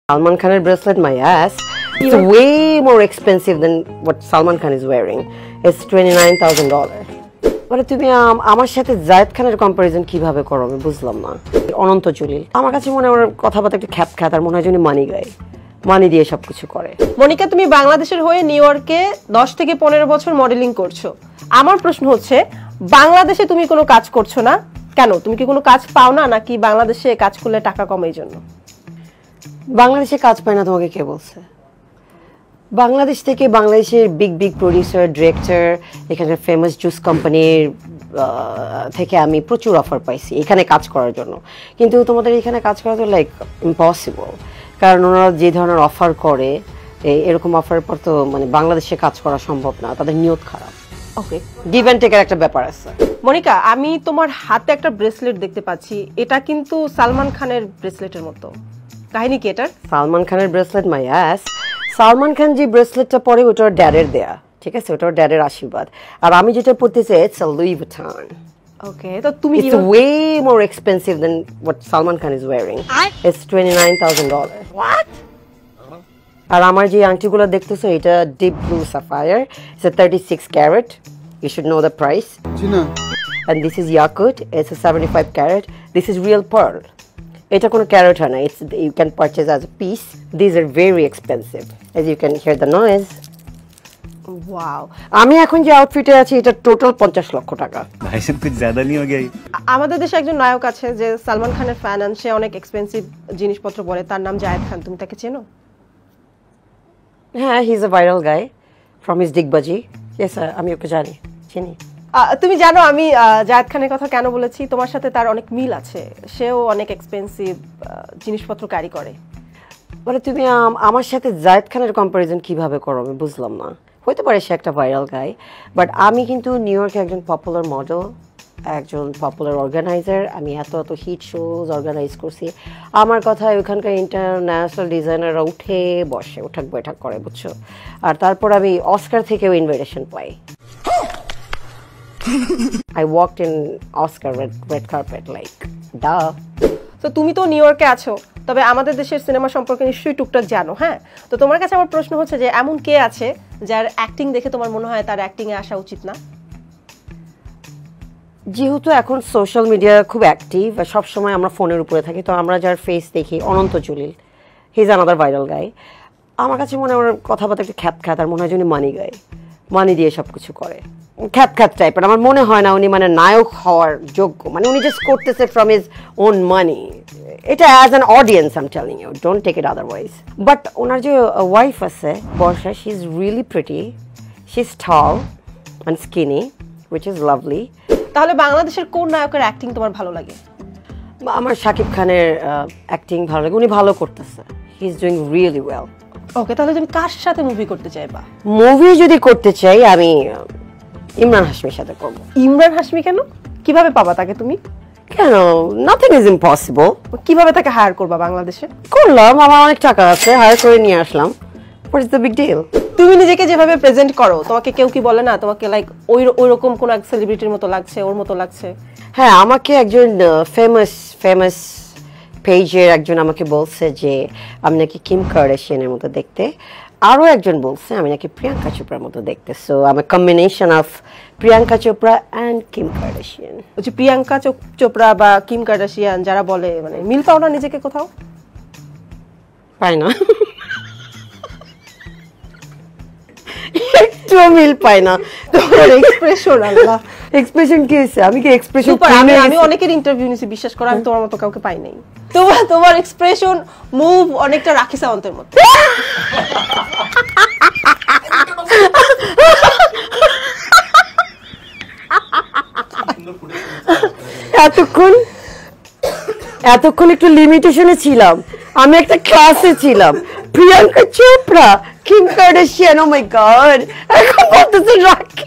Salman Khan's bracelet, my ass. It's way more expensive than what Salman Khan is wearing. It's $29,000. মানে তুমি আমার সাথে জায়েদ খানের comparison কিভাবে করো আমি বুঝলাম না। অনন্ত জলিল আমার কাছে মনে হয় কথাবার্তা একটু খ্যাত আর মনে হয় যেন মানি গায়, মানি দিয়ে সবকিছু করে। মনিকা, তুমি বাংলাদেশের হয়ে নিউ ইয়র্কে 10 থেকে 15 বছর মডেলিং করছো। আমার প্রশ্ন হচ্ছে, বাংলাদেশে তুমি কোনো কাজ করছো না কেন? তুমি কি কোনো কাজ পাও না, নাকি বাংলাদেশে কাজ করলে টাকা কমে এই জন্য? বাংলাদেশে কাজ পায় না তোমাকে কে বলছে? বাংলাদেশ থেকে বাংলাদেশের বিগ প্রোডিউসার, ডিরেক্টর, এখানকার ফেমাস জুস কোম্পানির থেকে আমি প্রচুর অফার পাইছি এখানে কাজ করার জন্য। কিন্তু তোমাদের এখানে কাজ করা তো লাইক ইম্পসিবল, কারণ ওনারা যে ধরনের অফার করে এরকম অফারের পর তো মানে বাংলাদেশে কাজ করা সম্ভব না, তাদের নিয়ত খারাপ। ওকে, গিভ অ্যান্ড টেকের একটা ব্যাপার আছে। মনিকা, আমি তোমার হাতে একটা ব্রেসলেট দেখতে পাচ্ছি, এটা কিন্তু সালমান খানের ব্রেসলেটের মতো। কাহিনী কি এটার? সালমান খানের ব্রেসলেট, মাই অ্যাস। সালমান খান যে ব্রেসলেটটা পরে ওটা ওর ড্যাডের দেয়া, ঠিক আছে, ওটা ওর ড্যাডের আশীর্বাদ। আর আমি যেটা পরতেছি ইটস আ লুই ভিটন। ওকে, তো তুমি It's way more expensive than what Salman Khan is wearing. It's $29,000. What? আর আমার যে আংটিগুলো দেখতেছো এটা deep blue Sapphire, it's a 36 carat. You should know the price. Gina. And this is yakut, it's a 75 carat. This is real pearl. এটা কোনো carat হয় না, it's you can purchase as a piece. These are very expensive, as you can hear the noise. Wow, আমি এখন যে আউটফিটে আছি এটা total 50 লক্ষ টাকা। भाई साहब कुछ ज्यादा नहीं हो गया? আমাদের দেশে একজন নায়ক আছে যে সালমান খানের ফ্যান, আর সে অনেক এক্সপেন্সিভ জিনিসপত্র পরে, তার নাম জায়েদ খান। তুমি তাকে চেনো? হ্যাঁ, he is a viral guy from his ডিগবাজি। ইয়েস, আমি ওকে জানি, চিনি। তুমি জানো আমি জায়েদ খানের কথা কেন বলেছি? তোমার সাথে তার অনেক মিল আছে, সেও অনেক এক্সপেন্সিভ জিনিসপত্র ক্যারি করে। মানে তুমি আমার সাথে জায়েদ খানের কম্পারিজন কিভাবে করো আমি বুঝলাম না। হতে পারে সে একটা ভাইরাল গাই, বাট আমি কিন্তু নিউ ইয়র্কে একজন পপুলার মডেল, একজন পপুলার অর্গানাইজার। আমি এত হিট শোজ অর্গানাইজ করছি। আমার কথা ওখানকার ইন্টারন্যাশনাল ডিজাইনাররা উঠে বসে, উঠাক বৈঠাক করে, বুঝছো। আর তারপর আমি অস্কার থেকেও invitation pi. I walked in Oscar red carpet like duh. তো তুমি তো নিউ ইয়র্কে আছো, তবে আমাদের দেশের সিনেমা সম্পর্কে নিশ্চয়ই টুকটাক জানো। হ্যাঁ, তো তোমার কাছে আমার প্রশ্ন হচ্ছে যে এমন কে আছে যার অ্যাক্টিং দেখে তোমার মনে হয় তার অ্যাক্টিং এ আসা উচিত না? যেহেতু এখন সোশ্যাল মিডিয়া খুব অ্যাক্টিভ আর সবসময় আমরা ফোনের উপরে থাকি, তো আমরা যার ফেস দেখি, Ananta Jalil, he is another viral guy. আমার কাছে মনে হয় কথাবার্তা একটু খ্যাত আর মনে হয় যেন মানি গায়, মানি দিয়ে সবকিছু করে, খ্যাত টাইপের। আমার মনে হয় না উনি মানে নায়ক হওয়ার যোগ্য, মানে উনি জাস্ট করতেছে ফ্রম হিজ ওন মানি। এটা as an audience I am telling you, don't take it otherwise. But ওনার যে ওয়াইফ আছে Barsha, she is really pretty, she is tall and skinny, which is lovely. তাহলে বাংলাদেশের কোন নায়কের অ্যাক্টিং তোমার ভালো লাগে? আমার শাকিব খানের অ্যাক্টিং ভালো লাগে, উনি ভালো করতেছে, he is doing really well. Okay, তাহলে তুমি কার সাথে মুভি করতে চাইবা? মুভি যদি করতে চাই আমি ইমরান হাশমির সাথে করব। ইমরান হাশমি কেন? কিভাবে পাবা তাকে তুমি? কেন? Nothing is impossible. কিভাবে তাকে হায়ার করবা বাংলাদেশে? করলাম, আমার অনেক টাকা আছে, হায়ার করে নিয়ে আসলাম। What is the big deal? তুমি নিজেকে যেভাবে প্রেজেন্ট করো, তোমাকে কেউ কি বলে না তোমাকে লাইক ওই রকম কোন এক সেলিব্রিটির মতো লাগছে, ওর মতো লাগছে? হ্যাঁ, আমাকে একজন ফেমাস পেজের একজন আমাকে বলছে যে আমি নাকি কিম কার্দাশিয়ানের মতো দেখতে। আরও একজন বলছে আমি নাকি প্রিয়াঙ্কা চোপড়ার মতো দেখতে। So I M A combination of Priyanka Chopra and Kim Kardashian. ওই যে প্রিয়াঙ্কা চোপড়া বা কিম কার্দাশিয়ান যারা বলে, মানে মিল পাও না নিজেকে কোথাও? পাই না, একটু মিল পাই না। তোমার এক্সপ্রেশন, আল্লাহ, এক্সপ্রেশন কি হয়েছে? আমি কি এক্সপ্রেশন? আমি অনেকের ইন্টারভিউ নিয়েছি, বিশ্বাস করো আমি তোমার মতো কাউকে পাই নাই। তোমার এক্সপ্রেশন, মুভ অনেকটা রাখি সাওয়ান্তের মতো। এতক্ষণ একটু লিমিটেশনে ছিলাম, আমি একটা ক্লাসে ছিলাম। প্রিয়াঙ্কা চোপড়া, কিম কার্দাশিয়ান, ও মাই গড, এখন বলতেছে রাখি